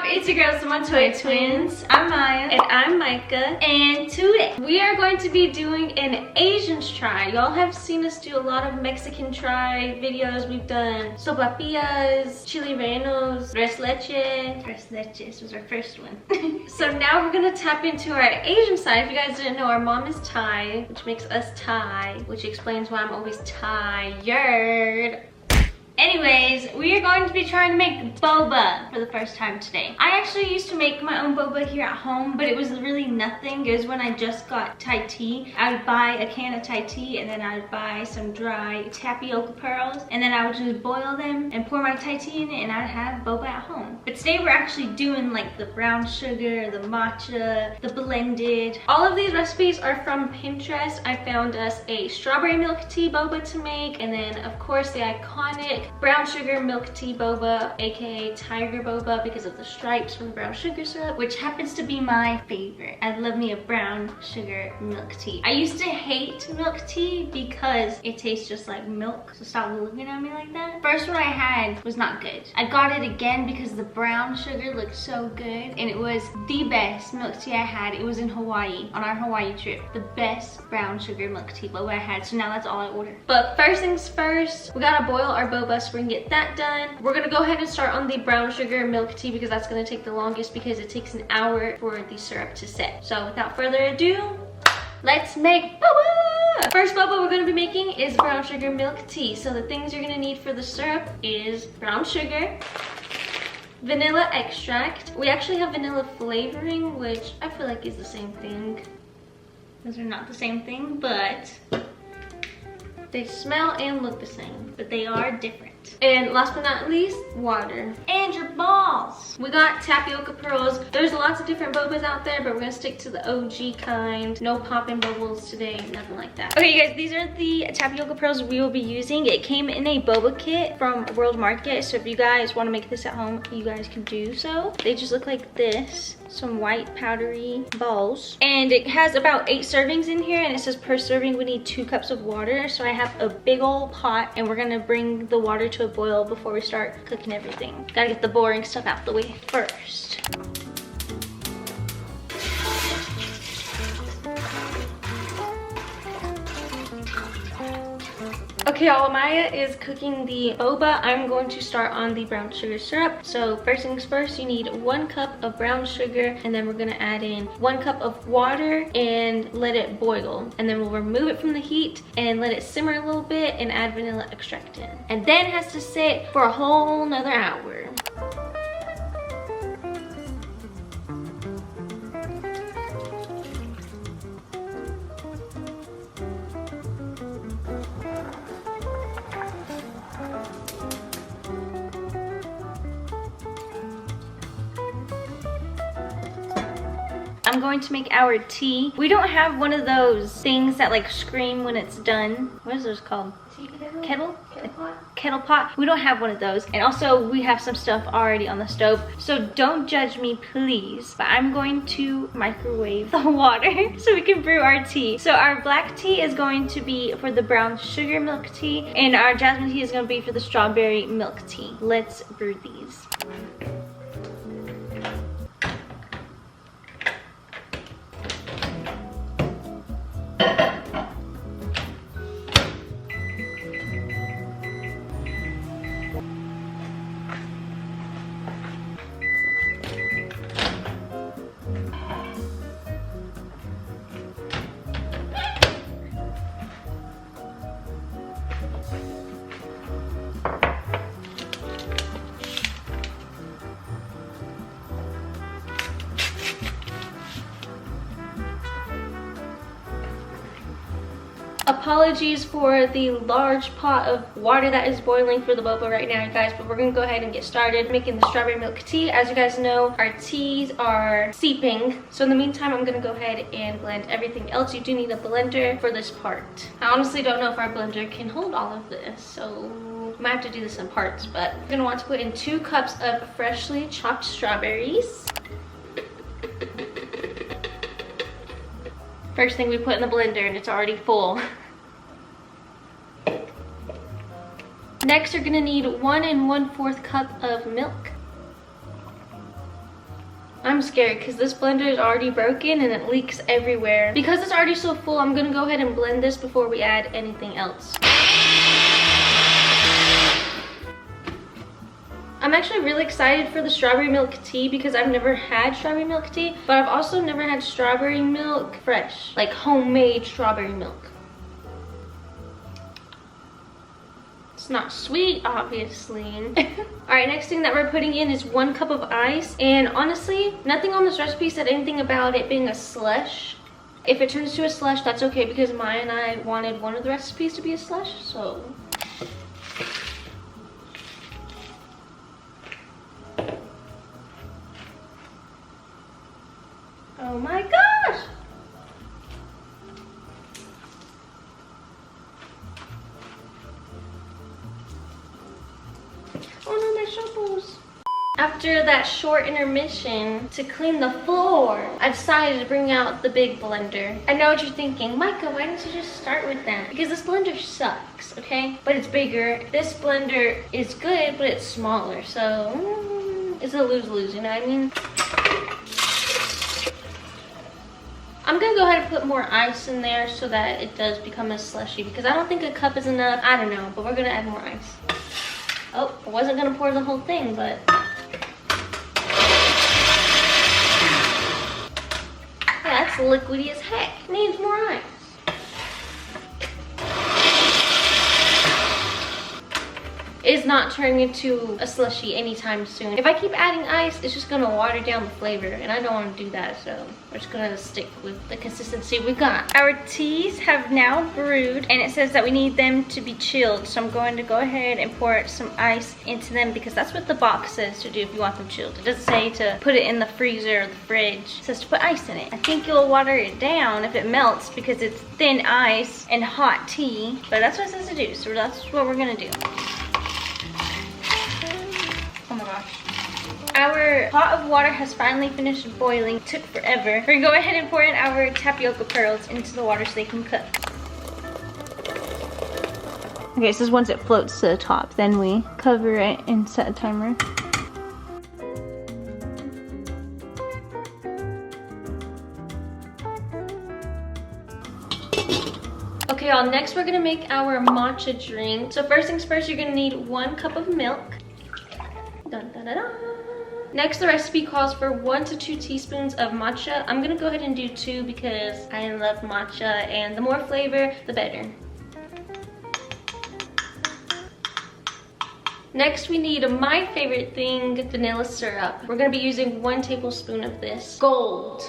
It's your girls, the Montoya Twins. I'm Maya. And I'm Micah. And today, we are going to be doing an Asian's try. Y'all have seen us do a lot of Mexican try videos. We've done sopapillas, chili rellenos, tres leches. Tres leches was our first one. So now we're gonna tap into our Asian side. If you guys didn't know, our mom is Thai, which makes us Thai, which explains why I'm always tired. Anyways, we are going to be trying to make boba for the first time today. I actually used to make my own boba here at home, but it was really nothing. It was when I just got Thai tea. I would buy a can of Thai tea and then I would buy some dry tapioca pearls and then I would just boil them and pour my Thai tea in it and I'd have boba at home. But today we're actually doing like the brown sugar, the matcha, the blended. All of these recipes are from Pinterest. I found us a strawberry milk tea boba to make, and then of course the iconic brown sugar milk tea boba, aka tiger boba, because of the stripes from the brown sugar syrup, which happens to be my favorite. I love me a brown sugar milk tea. I used to hate milk tea because it tastes just like milk, so stop looking at me like that. First one I had was not good. I got it again because the brown sugar looked so good, and it was the best milk tea I had. It was in Hawaii, on our Hawaii trip. The best brown sugar milk tea boba I had, so now that's all I order. But first things first, we gotta boil our boba so we can get that done. We're gonna go ahead and start on the brown sugar milk tea because that's gonna take the longest, because it takes an hour for the syrup to set. So without further ado, let's make boba! First boba we're gonna be making is brown sugar milk tea. So the things you're gonna need for the syrup is brown sugar, vanilla extract. We actually have vanilla flavoring, which I feel like is the same thing. Those are not the same thing, but they smell and look the same, but they are different. And last but not least, water. And your balls. We got tapioca pearls. There's lots of different bobas out there, but we're gonna stick to the OG kind. No popping bubbles today, nothing like that. Okay, you guys, these are the tapioca pearls we will be using. It came in a boba kit from World Market, so if you guys want to make this at home, you guys can do so. They just look like this. Some white powdery balls, and it has about 8 servings in here, and it says per serving we need 2 cups of water. So I have a big old pot, and we're gonna bring the water to a boil before we start cooking everything. Gotta get the boring stuff out the way first. Okay, while Maya is cooking the boba, I'm going to start on the brown sugar syrup. So first things first, you need 1 cup of brown sugar, and then we're gonna add in 1 cup of water and let it boil. And then we'll remove it from the heat and let it simmer a little bit and add vanilla extract in. And then it has to sit for a whole nother hour. I'm going to make our tea. We don't have one of those things that like scream when it's done. What is those called? Kettle? Kettle pot. We don't have one of those. And also we have some stuff already on the stove, so don't judge me please. But I'm going to microwave the water so we can brew our tea. So our black tea is going to be for the brown sugar milk tea, and our jasmine tea is going to be for the strawberry milk tea. Let's brew these. Apologies for the large pot of water that is boiling for the boba right now, you guys, but we're gonna go ahead and get started making the strawberry milk tea. As you guys know, our teas are seeping, so in the meantime I'm gonna go ahead and blend everything else. You do need a blender for this part. I honestly don't know if our blender can hold all of this, so I might have to do this in parts, but we're gonna want to put in 2 cups of freshly chopped strawberries. First thing we put in the blender, and it's already full. Next, you're gonna need 1 1/4 cup of milk. I'm scared because this blender is already broken and it leaks everywhere. Because it's already so full, I'm gonna go ahead and blend this before we add anything else. I'm actually really excited for the strawberry milk tea because I've never had strawberry milk tea, but I've also never had strawberry milk fresh, like homemade strawberry milk. It's not sweet, obviously. All right, next thing that we're putting in is 1 cup of ice. And honestly, nothing on this recipe said anything about it being a slush. If it turns to a slush, that's okay because Maya and I wanted one of the recipes to be a slush, so. Oh my gosh! Oh no, my shovels. After that short intermission to clean the floor, I decided to bring out the big blender. I know what you're thinking, Micah, why didn't you just start with that? Because this blender sucks, okay? But it's bigger. This blender is good, but it's smaller, so it's a lose-lose, you know what I mean? I'm gonna go ahead and put more ice in there so that it does become a slushy because I don't think a cup is enough. I don't know, but we're gonna add more ice. Oh, I wasn't gonna pour the whole thing, but. Yeah, that's liquidy as heck. Needs more ice. Is not turning into a slushy anytime soon. If I keep adding ice, it's just gonna water down the flavor, and I don't want to do that, so we're just gonna stick with the consistency we got. Our teas have now brewed, and it says that we need them to be chilled, so I'm going to go ahead and pour some ice into them because that's what the box says to do if you want them chilled. It doesn't say to put it in the freezer or the fridge. It says to put ice in it. I think you'll water it down if it melts because it's thin ice and hot tea, but that's what it says to do, so that's what we're gonna do. Oh my gosh. Our pot of water has finally finished boiling. It took forever. We're gonna go ahead and pour in our tapioca pearls into the water so they can cook. Okay, so once it floats to the top, then we cover it and set a timer. Okay, y'all, next we're gonna make our matcha drink. So first things first, you're gonna need 1 cup of milk. Dun, dun, dun, dun. Next, the recipe calls for 1 to 2 teaspoons of matcha. I'm gonna go ahead and do 2 because I love matcha and the more flavor, the better. Next, we need my favorite thing, vanilla syrup. We're gonna be using 1 tablespoon of this. Gold.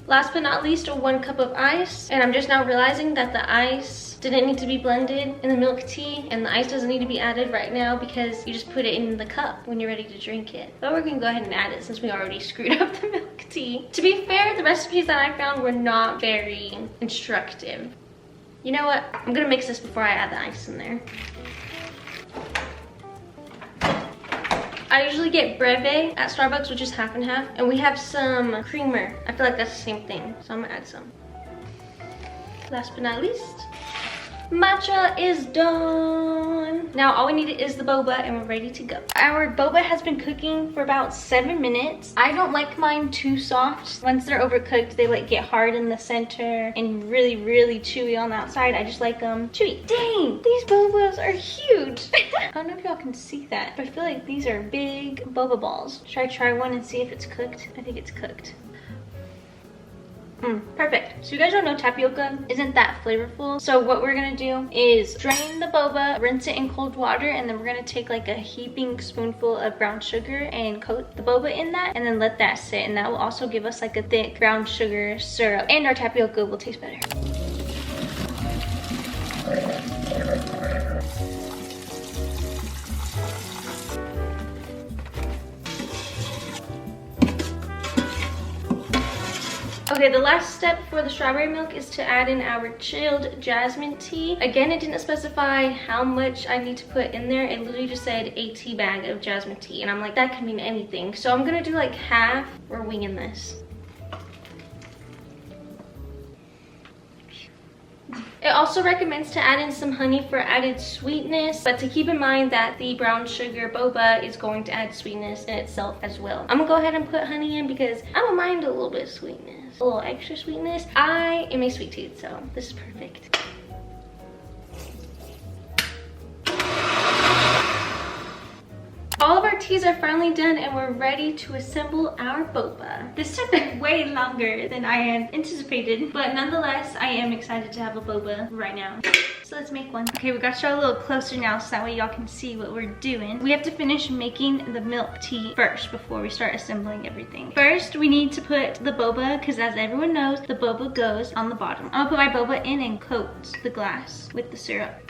Last but not least, 1 cup of ice. And I'm just now realizing that the ice didn't need to be blended in the milk tea, and the ice doesn't need to be added right now because you just put it in the cup when you're ready to drink it. But we're gonna go ahead and add it since we already screwed up the milk tea. To be fair, the recipes that I found were not very instructive. You know what? I'm gonna mix this before I add the ice in there. I usually get breve at Starbucks, which is half and half, and we have some creamer. I feel like that's the same thing, so I'm gonna add some. Last but not least, matcha is done. Now all we need is the boba and we're ready to go. Our boba has been cooking for about 7 minutes. I don't like mine too soft. Once they're overcooked, they like get hard in the center and really, really chewy on the outside. I just like them chewy. Dang, these bobas are huge. I don't know if y'all can see that, but I feel like these are big boba balls. Should I try one and see if it's cooked? I think it's cooked. Perfect. So you guys don't know tapioca isn't that flavorful. So what we're gonna do is drain the boba, rinse it in cold water, and then we're gonna take like a heaping spoonful of brown sugar and coat the boba in that, and then let that sit. And that will also give us like a thick brown sugar syrup, and our tapioca will taste better. Okay, the last step for the strawberry milk is to add in our chilled jasmine tea. Again, it didn't specify how much I need to put in there. It literally just said a tea bag of jasmine tea, and I'm like, that can mean anything. So I'm gonna do like half. We're winging this. It also recommends to add in some honey for added sweetness, but to keep in mind that the brown sugar boba is going to add sweetness in itself as well. I'm gonna go ahead and put honey in because I don't mind a little bit of sweetness, a little extra sweetness. I am a sweet tooth, so this is perfect. All of our teas are finally done and we're ready to assemble our boba. This took way longer than I had anticipated, but nonetheless, I am excited to have a boba right now. So let's make one. Okay, we got y'all a little closer now so that way y'all can see what we're doing. We have to finish making the milk tea first before we start assembling everything. First, we need to put the boba, because as everyone knows, the boba goes on the bottom. I'm gonna put my boba in and coat the glass with the syrup.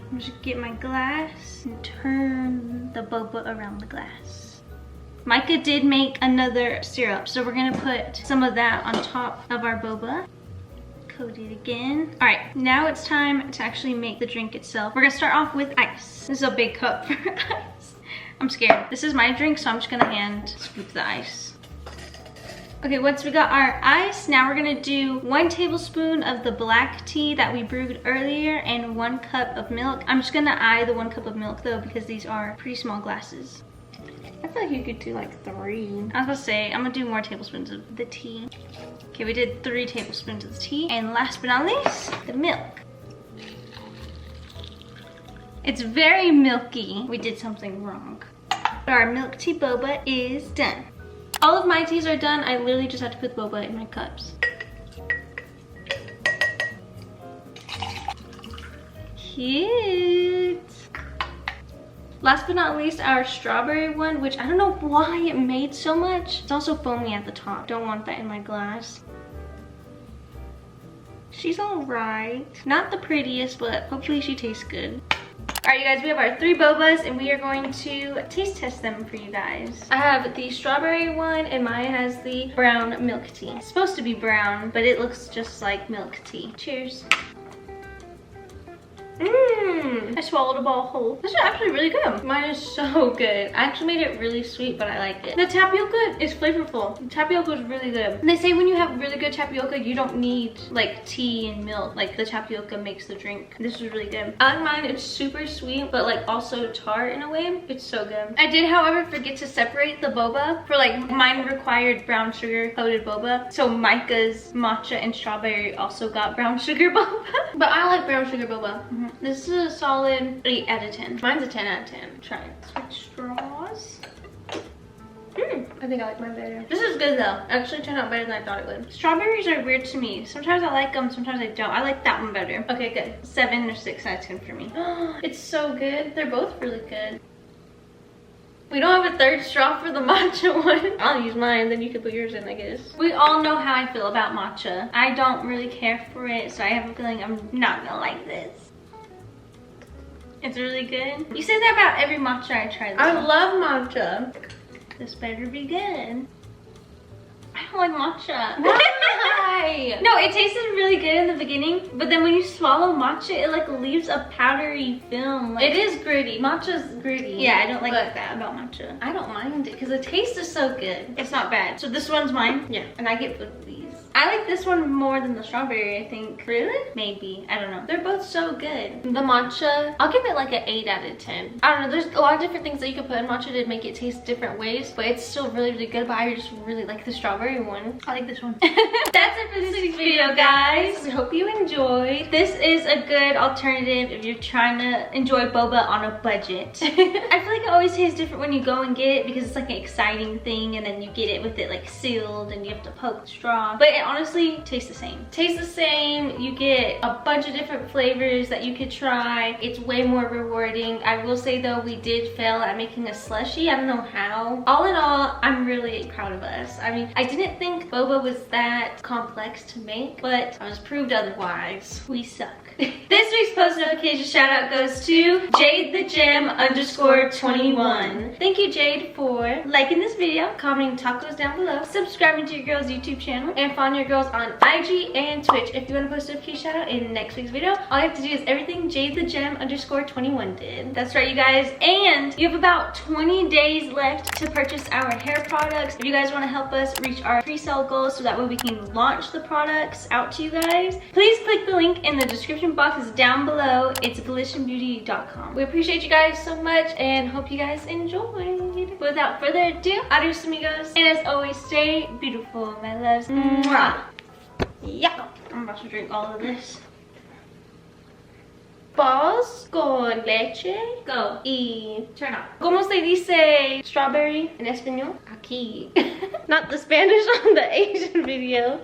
I'm just gonna get my glass and turn the boba around the glass. Micah did make another syrup, so we're gonna put some of that on top of our boba. Coat it again. All right, now it's time to actually make the drink itself. We're gonna start off with ice. This is a big cup for ice. I'm scared. This is my drink, so I'm just gonna hand scoop the ice. Okay, once we got our ice, now we're gonna do 1 tablespoon of the black tea that we brewed earlier and 1 cup of milk. I'm just gonna eye the 1 cup of milk though because these are pretty small glasses. I feel like you could do like 3. I was about to say, I'm gonna do more tablespoons of the tea. Okay, we did 3 tablespoons of the tea. And last but not least, the milk. It's very milky. We did something wrong. Our milk tea boba is done. All of my teas are done. I literally just have to put the boba in my cups. Cute. Last but not least, our strawberry one, which I don't know why it made so much. It's also foamy at the top. Don't want that in my glass. She's all right. Not the prettiest, but hopefully she tastes good. All right, you guys, we have our 3 bobas and we are going to taste test them for you guys. I have the strawberry one and Maya has the brown milk tea. It's supposed to be brown, but it looks just like milk tea. Cheers. I swallowed a ball whole. This is actually really good. Mine is so good. I actually made it really sweet, but I like it. The tapioca is flavorful. The tapioca is really good. And they say when you have really good tapioca, you don't need like tea and milk. Like the tapioca makes the drink. This is really good. I like mine. It's super sweet, but like also tart in a way. It's so good. I did, however, forget to separate the boba. For like mine required brown sugar coated boba. So Micah's matcha and strawberry also got brown sugar boba. But I like brown sugar boba. This is a solid 8 out of 10. Mine's a 10 out of 10. Try it. Switch straws. I think I like mine better. This is good though. Actually turned out better than I thought it would. Strawberries are weird to me. Sometimes I like them, sometimes I don't. I like that one better. Okay, good. 7 or 6 out of 10 for me. It's so good. They're both really good. We don't have a 3rd straw for the matcha one. I'll use mine, then you can put yours in, I guess. We all know how I feel about matcha. I don't really care for it, so I have a feeling I'm not gonna like this. It's really good. You say that about every matcha I try though. I love matcha. This better be good. I don't like matcha. Why? No, it tasted really good in the beginning, but then when you swallow matcha, it like leaves a powdery film. Like, it is gritty. Matcha's gritty. Yeah, I don't like that about matcha. I don't mind it because the taste is so good. It's not bad. So this one's mine. Yeah, and I get both of these. I like this one more than the strawberry, I think. Really? Maybe. I don't know. They're both so good. The matcha, I'll give it like an 8 out of 10. I don't know. There's a lot of different things that you can put in matcha to make it taste different ways, but it's still really, really good. But I just really like the strawberry one. I like this one. That's it for this week's video, guys. We hope you enjoyed. This is a good alternative if you're trying to enjoy boba on a budget. I feel like it always tastes different when you go and get it because it's like an exciting thing, and then you get it with it like sealed and you have to poke the straw. But it honestly tastes the same. Tastes the same. You get a bunch of different flavors that you could try. It's way more rewarding. I will say though, we did fail at making a slushie. I don't know how. All in all, I'm really proud of us. I mean, I didn't think boba was that complex to make, but I was proved otherwise. We suck. This week's post notification shout out goes to JadeTheGem_21. Thank you, Jade, for liking this video, commenting tacos down below, subscribing to your girl's YouTube channel, and following your girls on IG and Twitch if you want to post a notification shout out in next week's video. All you have to do is everything JadeTheGem_21 did. That's right, you guys. And you have about 20 days left to purchase our hair products. If you guys want to help us reach our pre-sale goals so that way we can launch the products out to you guys, please click the link in the description box down below. It's volitionbeauty.com. We appreciate you guys so much and hope you guys enjoyed. Without further ado, adios amigos. And as always, stay beautiful, my loves. Mwah. Yeah, I'm about to drink all of this. Balls con leche. Go. Y turn off. ¿Cómo se dice strawberry en español? Aquí. Not the Spanish on the Asian video.